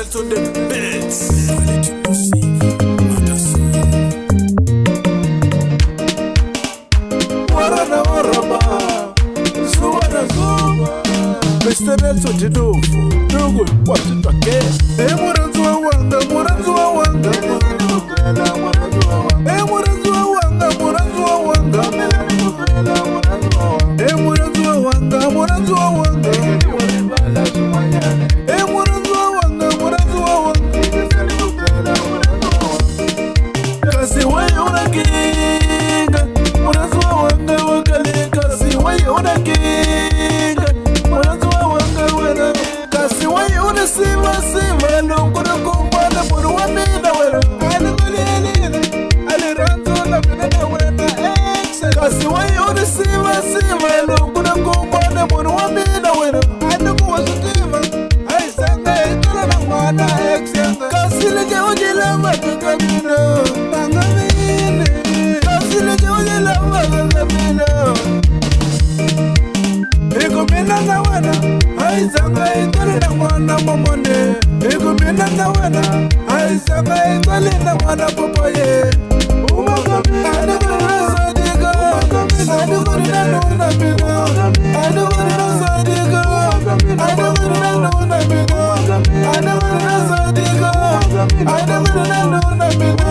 Nelson the Beats. Warana waraba, zuba na zuba. Mr. Nelson the Dofu, Dogu, what you talking? Hey, Muranzu wanga, Muranzu wanga, hey, Muranzu wanga, Muranzu wanga, hey, Muranzu wanga, Muranzu wanga, hey, Muranzu wanga, Muranzu wanga. Kasi wewe unakinga, Muranzu wanga wakale. Kasi wewe unakinga, Muranzu wanga wena. Kasi wewe unasima sima, nongona kumbana mwana wamina wena. Kasi wewe unasima sima, nongona kumbana mwana wamina wena. Kasi leje ujila makakamina, pangamine. Kasi leje ujila makakamina. Ikumina na wena, haisanga itali na mwana momone. Ikumina na wena, haisanga itali na mwana popoye. Umakamina, adukuri sadika, adukuri na nuna mina, adukuri na sadika, adukuri na nuna mina, adukuri na sadika, adukuri na nuna mina,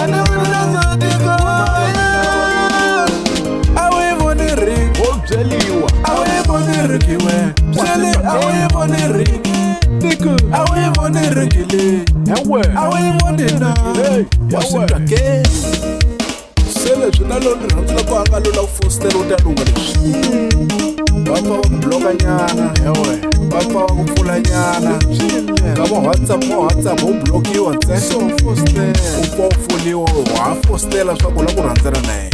adukuri na sadika. Awe boneri, objeliwa. Awe boneri kiwe, jeli. Awe boneri, diku. Awe boneri kili, ewe. Awe bonina, wasitake. Sele tunalo ndirantula kwa angalo la ufostero utalunga leshi. Bapa wa mbloka nyana, ewe. Bapa wa kupula nyana. Kama WhatsApp ublokiwa nse. So foster. Upo ufuliwa wa fostela swakula kuranzana nae.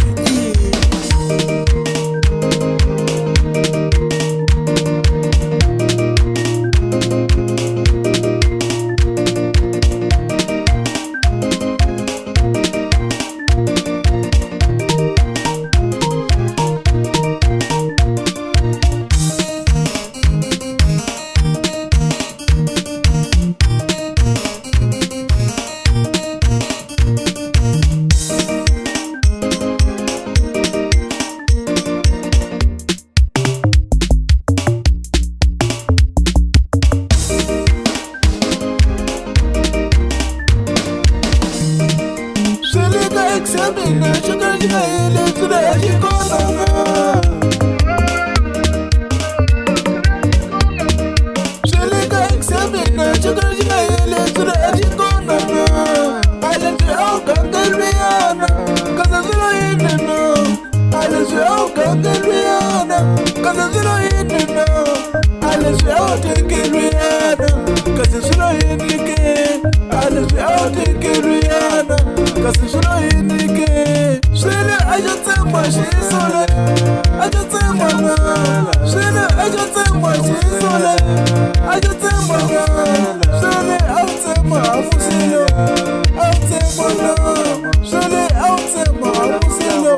Examine, sugar, you know, today you go now. Seliga examine, sugar, you know, today you go now. I let you out, Candeliana, cause I'm in the know. I let you out, Candeliana, cause I'm in the know. I let you out, Candeliana, cause it's not in the game. I let you out, Candeliana, cause it's not in the game. I just tell my she's on it. I just tell my girl. I just tell my she's on it. I just tell my girl. I'll tell my Musilo. I'll tell my love. I'll tell my Musilo.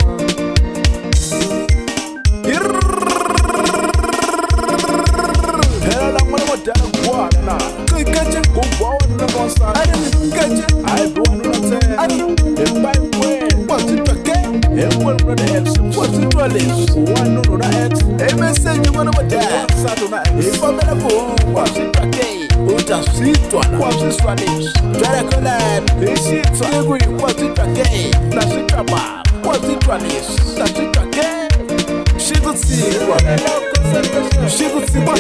Hell, I'm gonna tell you now. Good catching, go forward, no more side. I didn't catch it. I don't know. I don't. If I win, what's it again? Everyone brother X, what's it rolling? One no X. Hey, message you wanna what that? Saturday. If I'm gonna go, what's it again? What's a sweet one? What's this one? Try to collab. This is what's it again? That's it, Papa. What's it running? That's it again. She could see what? She could see what?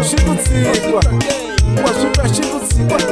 She could see what? What's it? She could see what?